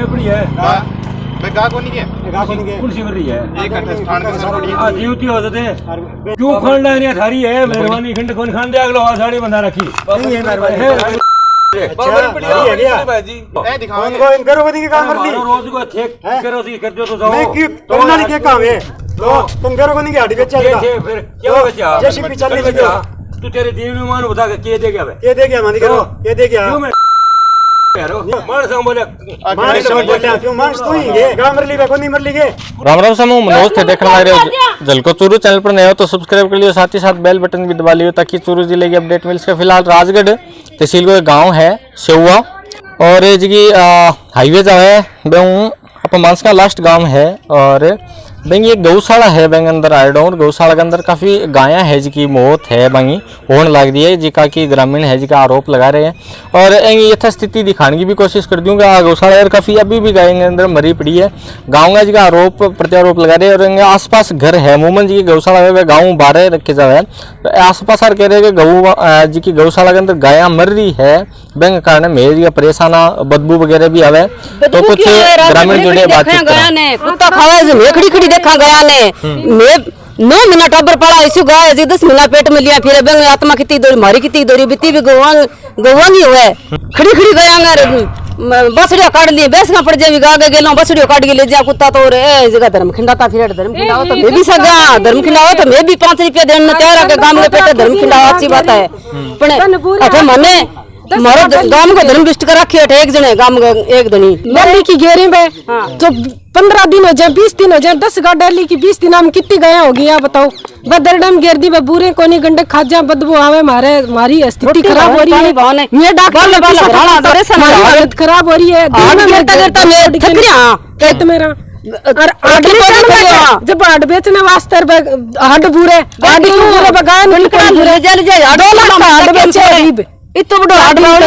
डेपड़ी है मैं गा को नहीं के कुर्सी कर रही है एक घंटे से ठाण के सब पड़ी आज ड्यूटी हो जाते क्यों खान नहीं थारी है मेहरबानी खंड कौन खान दे अगलो साड़ी बंधा रखी नहीं है मेहरबानी ए दिखाओ इनको इन करो बदी के काम कर ली रोज को चेक करो सी कर दो तो जाओ नहीं की करना नहीं के काम है तो तुम करो बदी के हड्डी बेचा देगा फिर क्या बेचा जैसे भी चलने लगे तू तेरे देव ने मान बता के दे गया ये दे गया मानी करो ये दे गया क्यों मैं मार संग बोले मार समझ बोले क्यों मार तू ही है गांव मर ली बे कोनी मर ली के राम राम समूह मनोज थे देखने लग रहे हो जलको चूरू चैनल पर नए हो तो सब्सक्राइब कर लियो, साथ ही साथ बेल बटन भी दबा लियो ताकि चूरू जिले की अपडेट मिल सके। फिलहाल राजगढ़ तहसील को एक गाँव है सेवा और ये जगह हाईवे जो है वह अपन मानस का लास्ट गाँव है और बेंगी एक गौशाला है बेंग अंदर आयडोर गौशाला के अंदर काफ़ी गायें है जिसकी मौत है बंगी होने लग रही है जिका की ग्रामीण है जिका आरोप लगा रहे हैं और यथास्थिति दिखाने की भी कोशिश कर दूंगा। गौशाला यार काफ़ी अभी भी गायों के अंदर मरी पड़ी है गाँव का जिका आरोप प्रत्यारोप लगा रहे हैं और आसपास घर है मोमन जी की गौशाला है वह गाँव बारह रखे जाए आसपास कह रहे हैं कि गऊ जी की गौशाला के अंदर गायें मर रही है बैंक कारण मेरे जी परेशान बदबू वगैरह भी आवे तो कुछ ग्रामीण जुड़े बातचीत देखा गया ने मैं 9 महीना टबर पड़ा ऐसी गाय जी 10 महीना पेट में लिया फिर बेंग आत्मा कितनी दोरी मारी कितनी दोरी बिती भी गवांगी हुए खड़ी खड़ी गया बसड़िया काट लिए बेस ना पड़ जाए गा के गेलो बसड़ियो काट के ले जा कुत्ता तो रे जगह धर्म खिंडाता फिर धर्म खिंडाओ तो मैं भी सगा धर्म खिंडाओ तो मैं भी 5 रुपया देने तैयार के गांव के पेट धर्म खिंडाओ अच्छी बात है पण अठे मने मारो गांव को धर्म विष्ट कर रखी है एक जने गांव एक धनी डाली की घेरे में जो 15 दिन हो जाए 20 दिन हो जाए 10 गाड़ डाली की 20 दिन हम कितनी गया होगी आप बताओ बदरडम गिरदी में बुरे कोनी गंडे खाजा बदबू आवे मारी स्थिति खराब हो रही है ये डॉक्टर हालत खराब हो रही है खेत मेरा और जब हाड बेचने वास्ते हाड बुरे इतो बड़ो हाड पाओ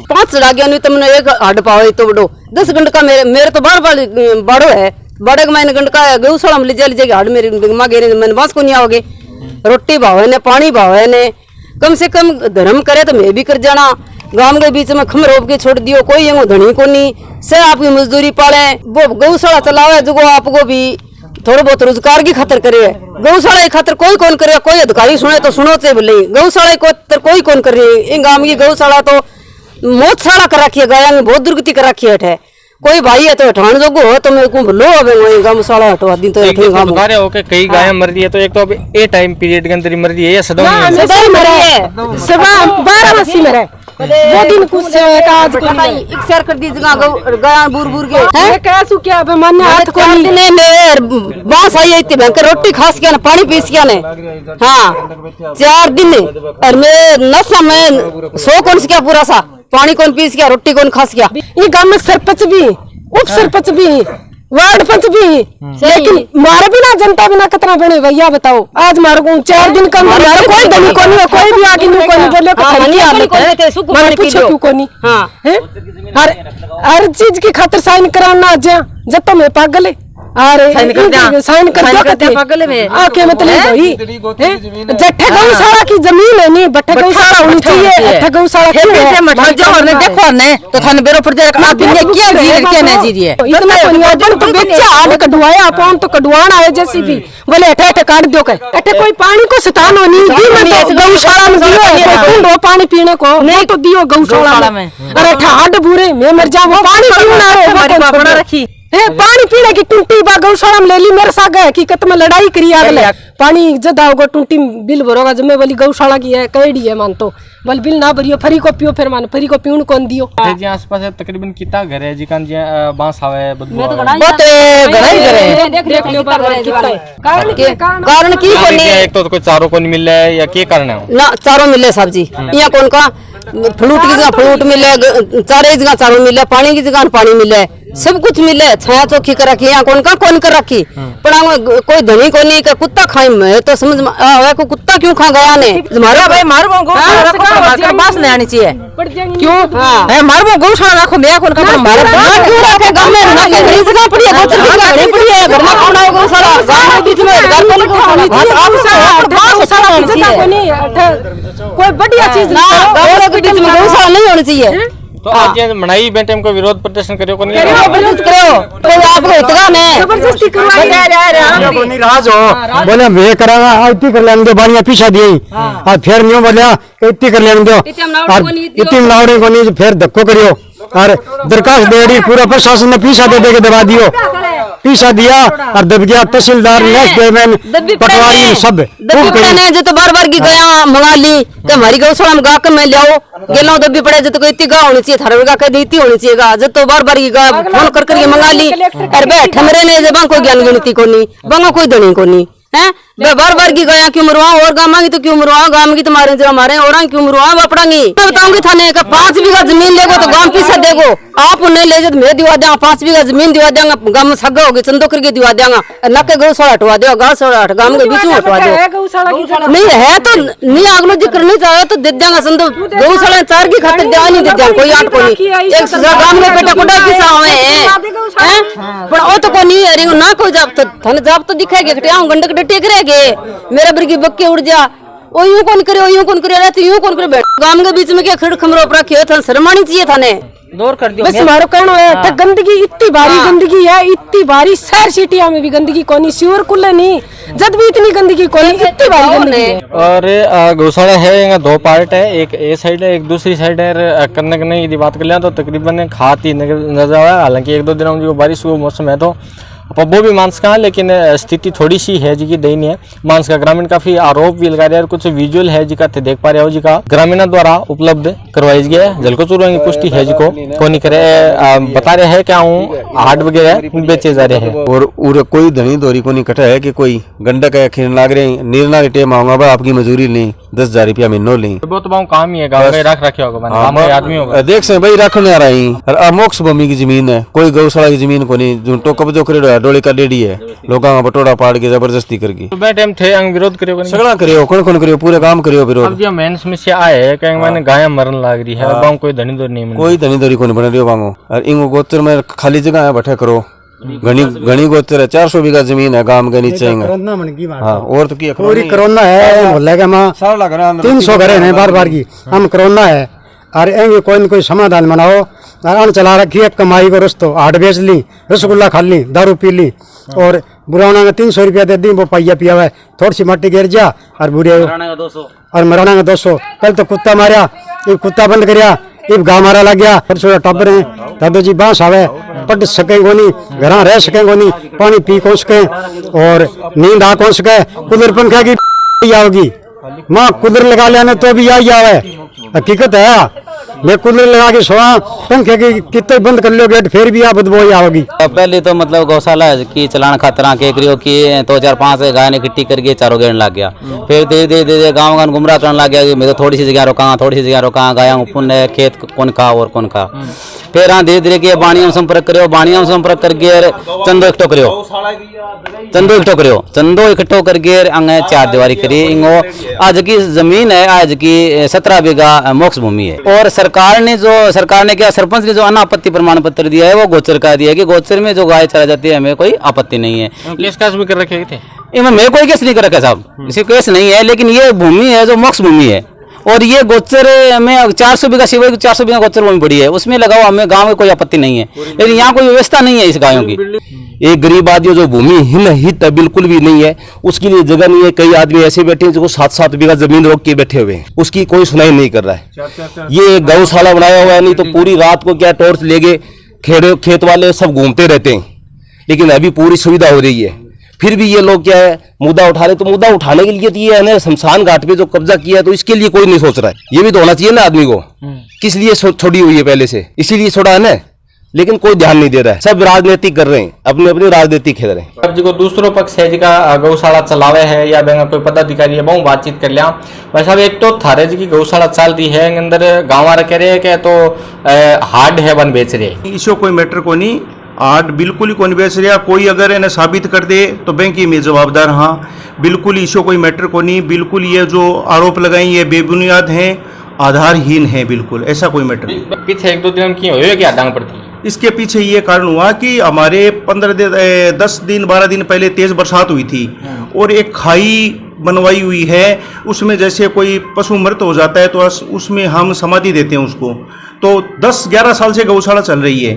5 चढ़ा गया नहीं तुमने एक हाड पाओ इतो बड़ो 10 घंटे का मेरे तो बड़ो है बड़े के मैंने घंटे का गौशाला में ले जाएगी हाड मेरी माँ गेरी मैंने बांस को नहीं आओगे रोटी भाव है ने पानी भाव है ने कम से कम धर्म करे तो मैं भी कर जाना गांव के बीच में खम रोप के छोड़ दियो कोई ये धनी को नहीं से आपकी मजदूरी पाले वो गौशाला चलावे जो आपको भी थोड़ा बहुत रोजगार की खातर करे गौशाला की खातर कोई कौन करे कोई अधिकारी सुने तो सुनो से बोले गौशाला की खातर कोई कौन कर रही है इन गांव की गौशाला तो मौतशाला कर रखी है गाया में बहुत दुर्गति कर रखी है कोई भाई है तो हटान जोगो हो तो मैं को लो अब गौशाला हटवा दिन तो बता रहे हो कि कई गायें मर रही है तो एक तो अब ए टाइम पीरियड के अंदर मर रही है या सदा मरे है सुबह 12 बजे मरे वो दिन कुछ आज एक शेयर कर दी गया बुर के है कैसु क्या बे मन हाथ को ने मेर बांस आई इतनी भयंकर रोटी खास के ना पानी पीस के ने हां 4 दिन और मैं नशा में 100 कौन से क्या पूरा सा पानी कौन पीस गया रोटी कौन खास गया ये गांव में सरपंच भी उप सरपंच भी वार्ड पंच भी लेकिन मारे बिना जनता बिना कितना बने भैया बताओ आज मारो 4 दिन का मारे कोई धनी को नहीं कोई भी आगे नहीं कोई बोले मैंने पूछो क्यों को नहीं हर चीज की खातिर साइन कराना जब तो मैं पागल है अरे साइन कर दो पागल में आके मतलब वही जट्ठे गौशाला की जमीन है नहीं बट्ठे गौशाला होनी चाहिए अट्ठे गौशाला के मठा जाओ ने देखो ने तो थाने बेरो पर जा आप ने क्या जी रही है इतना नियोजन तो बेचा हाड कढवाया अपन तो कढवाण आए जैसी भी बोले अट्ठे काट दो के अट्ठे कोई पानी को सतान होनी गौशाला में दियो पानी पीने को नहीं तो दियो गौशाला में अरे अट्ठे हाड बुरे मैं मर जाऊं पानी पीना रे बना रखी पानी पीने की टूटी बा गौशाला में ले ली मेरे साथ गए हकीकत में लड़ाई करी आगले पानी जदा होगा टूटी बिल भरोगा जब मैं बोली गौशाला की है कैडी है मान तो बोल बिल ना भरियो फरी को पियो फिर मान फरी को पीण कौन दियो जी आसपास तकरीबन कितना घर है जिकान जी बांस आवे बदबू बहुत घरे ही घरे देख लियो कारण की कोनी एक तो कोई चारों को नहीं मिल रहा है या के कारण है ना चारों मिले सब्जी यहाँ कौन का फ्रूट की जगह फ्रूट मिले चारे की जगह चारों मिले पानी की जगह पानी मिले सब कुछ मिले छाया चौकी कर रखी यहाँ कौन का कौन कर रखी पर कोई धनी को नहीं कुत्ता खाई मैं तो समझ आया को कुत्ता क्यों खा गया ने हमारा भाई मारो बास ले आनी चाहिए क्यों है मारो गौशाला रखो मैं कौन का हमारे क्यों रखे गांव में ना के गरीब जगह पड़ी है गोचर की घड़ी पड़ी है घर में कौन है गौशाला गांव के बीच में घर को नहीं गौशाला कोई बढ़िया चीज ना गांव के बीच में गौशाला नहीं होनी चाहिए तो आज ये मनाई बेटे को विरोध प्रदर्शन करियो को नहीं विरोध करो तो आप इतना ने जबरदस्ती करवाई को नहीं राज हो बोले मैं करांगा इतनी कर लेने दो बानिया पीछा दी और फिर न्यू बोलिया इतनी कर लेने दो और इतनी लावड़े को नहीं फिर धक्को करियो और दरखास्त दे पूरा प्रशासन ने पीछा दे के दबा दियो पीछा दिया और दब गया तहसीलदार पटवारी सब ने जो तो बार की गया मंगा ली कि हमारी गौशाला में गा कर मैं लियाओ गेलो दबी पड़े जो तो कोई इतनी गा होनी चाहिए थारे गा के देती होनी चाहिए गा जो तो बार की गा फोन कर ये मंगा ली और बैठे मेरे ने जब कोई ज्ञान गिनती को नहीं बंगा कोई धनी को नहीं है बार की गया क्यों मरवा और गामांगी तो क्यों मरवा गाम की तुम्हारे जो हमारे और क्यों मरवा बापड़ांगी मैं बताऊंगी थाने का 5 बीघा जमीन लेगो तो गांव पीछे देगो आप उन्हें ले जो मैं दिवा देंगा 5 बीघा जमीन दिवा देंगा गांव में सगा होगी चंदो करके दिवा देंगा नके गौशाला हटवा दो गौशाला गांव के बीच में हटवा दो नहीं है तो नहीं अगलो जिक्र नहीं चाहे तो दे देंगा चंदो गौशाला 4 की खातिर देवा नहीं दे देंगा कोई 8 को नहीं एक गांव में बेटा कोटा किसा हुए हैं पर ओ तो को नहीं अरे ना कोई जाप तो थाने जाप तो दिखाएगे कि गंडक डटे करेगे मेरा बरगी बक्के उड़ जा ओ यूं कौन करे रहते यूं कौन करे गांव के बीच में क्या खड़ खमरो पर रखे था शर्मानी चाहिए थाने दूर कर दियो बस हमारो कहना है गंदगी इतनी भारी गंदगी है इतनी भारी शहर सिटिया में भी गंदगी कोनी सीवर कुल्ले नहीं जब भी इतनी गंदगी कोनी इतनी भारी गंदगी है। और गौशाला है यहाँ 2 पार्ट है एक ए साइड है एक दूसरी साइड है करने नहीं यदि बात कर लिया तो तकरीबन खाती नजर आया हालांकि 1-2 दिन जो बारिश हुआ मौसम है तो वो भी मांस का है लेकिन स्थिति थोड़ी सी है जी की दयनीय है मांस का ग्रामीण काफी आरोप भी लगा रहे हैं और कुछ विजुअल है जी का देख पा रहे हो जी का ग्रामीणों द्वारा उपलब्ध करवाई गया है जलको चूरों की पुष्टि है जी को नहीं करे बता रहे हैं क्या हूँ हाट वगैरह बेचे जा रहे हैं और उरे कोई धनी दोरी को नहीं कटा है कि कोई गंडक है खीर लाग रहे नीरना के टेम आऊंगा भाई आपकी मजूरी ली 10,000 रुपया महीनों ली वो तो काम ही है गाँव में रख रखे होगा आदमी होगा देख से भाई रखने आ रही और अमोक्ष भूमि की जमीन है कोई गौशाला की जमीन को नहीं जो तो कब्जो करे डोली का डेडी है लोगों का बटोड़ा पाड़ के जबरदस्ती करके टाइम थे विरोध करियो सगड़ा करियो कौन करियो पूरे काम करियो विरोध अब जो मेन समस्या आए है कि मैंने गाय मरन लाग रही है गाँव कोई धनी दौर नहीं कोई धनी दौरी को नहीं बन रही बांगो और इंगो गोत्र में खाली जगह है बैठे करो घनी गोत्र है 400 बीघा जमीन है गांव के नीचे हाँ और तो क्या पूरी कोरोना है मोहल्ले के माँ 300 घरे हैं बार की हम कोरोना है और एंगे कोई न कोई समाधान बनाओ अन चला रखी है कमाई को रस्तो हाट बेच ली रसगुल्ला खा ली दारू पी ली और बुराना का 300 रुपया दे दी वो पाइया पिया हुआ थोड़ी सी मट्टी गिर जा और बुढ़े और मराना का 200 कल तो कुत्ता मारा ये कुत्ता बंद करिया इब गा मारा लग गया फिर छोटा टब्बर है दादू जी बांस आवे पट सकेंगे नहीं घर रह सकेंगे नहीं पानी पी को सके और नींद आ को सके कूलर पंखा की आओगी माँ कूलर लगा लेने तो भी आई आवे हकीकत है मैं कूलर लगा के सोआ पंखे की कितने बंद कर लो गेट फिर भी आप बदबू आओगी। पहले तो मतलब गौशाला की चलान खतरा के करियो कि 2-4-5 गाय ने इकट्ठी करके चारों गेड़ लग गया फिर धीरे धीरे गाँव गाँव गुमराह करने लग गया कि मैं तो थोड़ी सी जगह रोका गाया गाया खेत कौन खा और कौन खा फिर हाँ धीरे धीरे बाणिया संपर्क करो बाणिया संपर्क करके चंदो इकट्ठो करके अंगे 4 दीवारी करी इंगो आज की जमीन है आज की 17 बीघा मोक्ष भूमि है और सरकार ने क्या सरपंच ने जो अनापत्ति प्रमाण पत्र दिया है वो गोचर का दिया है कि गोचर में जो गाय चला जाती है हमें कोई आपत्ति नहीं है। भी कर रखे थे मैं कोई केस नहीं कर रखा साहब इसी केस नहीं है लेकिन ये भूमि है जो मोक्ष भूमि है और ये गोचर में 400 बीघा शिवर की 400 बीघा गोचर भूमि पड़ी है उसमें लगाओ हमें गांव में कोई आपत्ति नहीं है लेकिन यहाँ कोई व्यवस्था नहीं है इस गायों की। एक गरीब आदमी जो भूमि हित बिल्कुल भी नहीं है उसके लिए जगह नहीं है कई आदमी ऐसे बैठे हैं जो 7-7 बीघा जमीन रोक के बैठे हुए हैं उसकी कोई सुनाई नहीं कर रहा है। ये गौशाला बनाया हुआ है नहीं तो पूरी रात को क्या टॉर्च ले गए खेत वाले सब घूमते रहते हैं लेकिन अभी पूरी सुविधा हो रही है फिर भी ये लोग क्या है मुद्दा उठा रहे तो मुद्दा उठाने के लिए तो ये है शमशान घाट पे जो कब्जा किया है तो इसके लिए कोई नहीं सोच रहा है। ये भी तो होना चाहिए ना आदमी को किस लिए छोड़ी हुई है पहले से इसीलिए छोड़ा है ना लेकिन कोई ध्यान नहीं दे रहा है सब राजनीति कर रहे हैं अपनी अपनी राजनीति खेल रहे हैं। अब जी को दूसरो पक्ष है जी का गौशाला चलावे है या बैंक कोई पदाधिकारी है बहुत बातचीत कर लिया वैसा एक तो थारे जी की गौशाला चल रही है अंदर गाँव वाले कह रहे हैं कि तो हार्ड है वन बेच रहे इसो कोई मैटर को नहीं आठ बिल्कुल ही कौन बेच रहा कोई अगर इन्हें साबित कर दे तो बैंक में जवाबदार हाँ बिल्कुल इसो कोई मैटर को नहीं बिल्कुल ये जो आरोप लगाए ये बेबुनियाद हैं आधारहीन है बिल्कुल ऐसा कोई मैटर पीछे 1-2 दिन की हुई क्या डांग पड़ती इसके पीछे ये कारण हुआ कि हमारे 10 दिन 12 दिन पहले तेज बरसात हुई थी और एक खाई बनवाई हुई है उसमें जैसे कोई पशु मृत हो जाता है तो उसमें हम समाधि देते हैं उसको तो 10-11 साल से गौशाला चल रही है।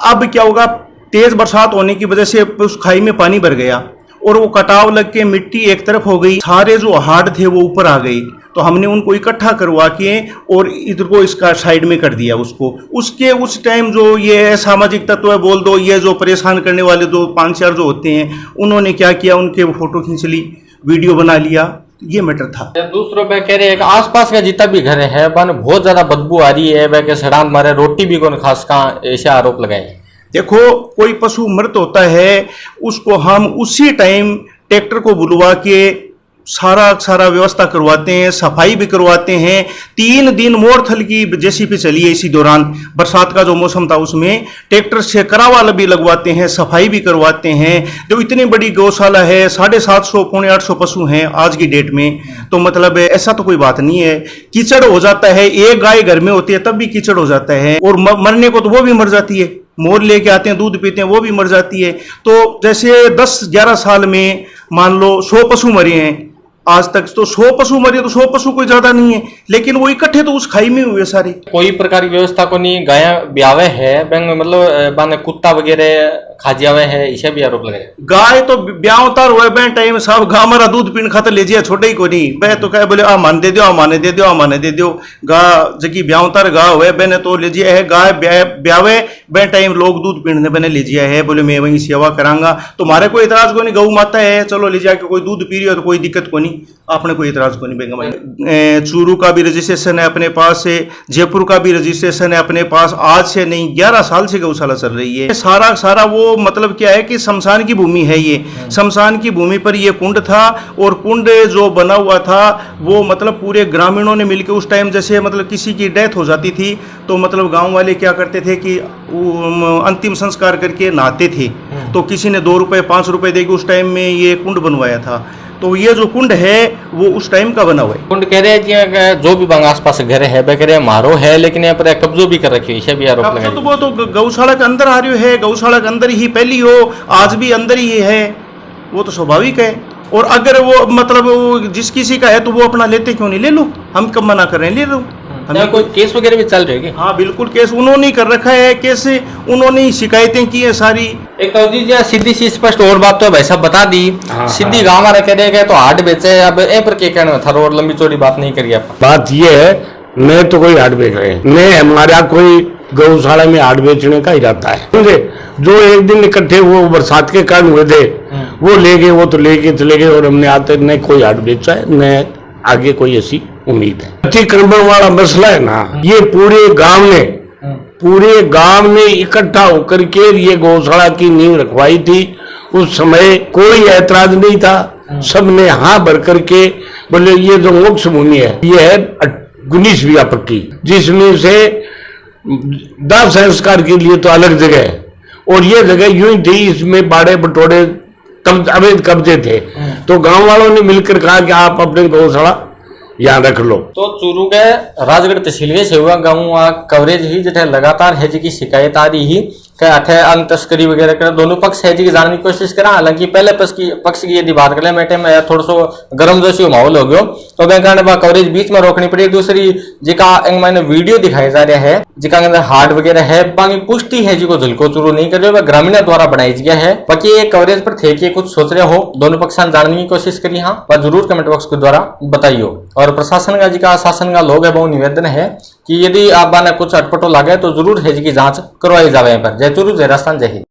अब क्या होगा, तेज बरसात होने की वजह से उस खाई में पानी भर गया और वो कटाव लग के मिट्टी एक तरफ हो गई, सारे जो हाड़ थे वो ऊपर आ गई। तो हमने उनको इकट्ठा करवा के और इधर को इसका साइड में कर दिया उसको। उसके उस टाइम जो ये सामाजिक तत्व है बोल दो, ये जो परेशान करने वाले जो 5-4 जो होते हैं, उन्होंने क्या किया, उनके फोटो खींच ली, वीडियो बना लिया, ये मैटर था। दूसरों पे कह रहे हैं कि आसपास का जितना भी घर है बन बहुत ज्यादा बदबू आ रही है, वह के सड़ान मारे रोटी भी कौन खास का, ऐसे आरोप लगाए। देखो, कोई पशु मृत होता है उसको हम उसी टाइम ट्रैक्टर को बुलवा के सारा व्यवस्था करवाते हैं, सफाई भी करवाते हैं। 3 दिन मोरथल की जेसीबी चली है इसी दौरान, बरसात का जो मौसम था उसमें ट्रैक्टर से करावाल भी लगवाते हैं, सफाई भी करवाते हैं। जो इतनी बड़ी गौशाला है, 750 पौने 800 पशु हैं आज की डेट में, तो मतलब ऐसा तो कोई बात नहीं है। कीचड़ हो जाता है, एक गाय घर में होती है तब भी कीचड़ हो जाता है, और मरने को तो वो भी मर जाती है, मोर लेके आते हैं दूध पीते हैं वो भी मर जाती है। तो जैसे 10-11 साल में मान लो 100 पशु मरे हैं आज तक, तो 100 पशु मरे तो 100 पशु कोई ज्यादा नहीं है, लेकिन वो इकट्ठे तो उस खाई में हुए सारे। कोई प्रकार की व्यवस्था को नहीं, गाय ब्यावे है मतलब बाने कुत्ता वगैरह खा जावे है, इसे भी आरोप लगाए। गाय तो ब्याह उतार हुए बैन टाइम साहब, गा हमारा दूध पीने खातर ले जिया छोटे ही को नहीं, वह तो कहे बोले आ मान दे दो, आ माने दे दो, आ माने दे दो। गा जबकि ब्याह उतार गा हुए बैन तो ले जिया है, गाय ब्यावे बैन टाइम लोग दूध पीने बैने ले जिया है, बोले मैं वही सेवा करांगा, तो हमारे कोई इतराज को नहीं, गऊ माता है चलो ले जाके कोई दूध पी रही हो तो कोई दिक्कत को नहीं, आपने कोई इतराज को नहीं। बेगम चूरू का भी रजिस्ट्रेशन है अपने पास से, जयपुर का भी रजिस्ट्रेशन है अपने पास, आज से नहीं 11 साल से गौशाला चल रही है। सारा वो मतलब क्या है कि शमशान की भूमि है, ये शमशान की भूमि पर ये कुंड था, और कुंड जो बना हुआ था वो मतलब पूरे ग्रामीणों ने मिलकर उस टाइम जैसे मतलब किसी की डेथ हो जाती थी तो मतलब गांव वाले क्या करते थे कि अंतिम संस्कार करके नहाते थे, तो किसी ने 2 रुपए 5 रुपए देके उस टाइम में ये कुंड बनवाया था। तो ये जो कुंड है वो उस टाइम का बना हुआ है। कुंड कह रहे हैं कि जो भी आस पास घर है वह कह रहे हैं मारो है, लेकिन यहाँ पर कब्जो भी कर रखी है, इसे भी आरोप लगाए। तो वो तो गौशाला के अंदर आ रही है, गौशाला के अंदर ही पहली हो, आज भी अंदर ही है, वो तो स्वाभाविक है। और अगर वो मतलब वो जिस किसी का है तो वो अपना लेते क्यों नहीं, ले लो, हम कब मना कर रहे हैं, ले लो। हमें कोई केस वगैरह भी चल रहे हैं? हाँ बिल्कुल, केस उन्होंने कर रखा है, केस उन्होंने ही शिकायतें की है सारी। एक तो जी सीधी सी स्पष्ट और बात तो भाई साहब बता दी, सीधी गाँव हमारा कह रहे तो हाट बेचे, अब ए पर क्या कहना था, और लंबी चौड़ी बात नहीं करिए। बात ये है, मैं तो कोई हाट बेच रहे हैं, मैं हमारा कोई गौशाला में हाट बेचने का इरादा है। समझे, जो एक दिन इकट्ठे वो बरसात के कारण हुए थे वो ले गए, वो तो लेके चले गए, और हमने आते नहीं कोई हाट बेचा है, न आगे कोई ऐसी उम्मीद है। अतिक्रमण वाला मसला है ना, ये पूरे गांव ने इकट्ठा होकर के ये गौशाला की नींव रखवाई थी। उस समय कोई ऐतराज नहीं था, सबने हाँ भर करके बोले ये जो मोक्ष भूमि है ये है 19 व्यापक की, जिसमें से दाह संस्कार के लिए तो अलग जगह है, और ये जगह यूं ही थी, इसमें बाड़े बटोड़े अवैध कब्जे थे। तो गांव वालों ने मिलकर कहा कि आप अपने गौशाला यहाँ रख लो। तो चूरू के राजगढ़ तहसील के सेवा गाँव कवरेज ही जो है लगातार है जी की शिकायत आ रही ही अठे अन्न तस्करी वगैरह कर, दोनों पक्ष है जी की जानने की कोशिश करा। हालांकि पहले पक्ष की यदि बात करें मैटे में थोड़ा सो गर्म जोशी माहौल हो गयो, तो वह कारण कवरेज बीच में रोकनी पड़ी। दूसरी जिका मैंने वीडियो दिखाई जा रहा है जिका अंदर हार्ड वगैरह है, बाकी पुष्टि है जी को झलको चूरू नहीं कर रहे, वह ग्रामीण द्वारा बनाई गया है। बाकी ये कवरेज पर थे कि कुछ सोच रहे हो, दोनों पक्ष जानने की कोशिश करी, हाँ वह जरूर कमेंट बॉक्स के द्वारा बताइयो। और प्रशासन का जी का शासन का लोग है वो निवेदन है कि यदि आप बाने कुछ अटपटो लगे तो जरूर है जी की जांच करवाई जावे। पर जय चूरू, जय राजस्थान, जय हिंद।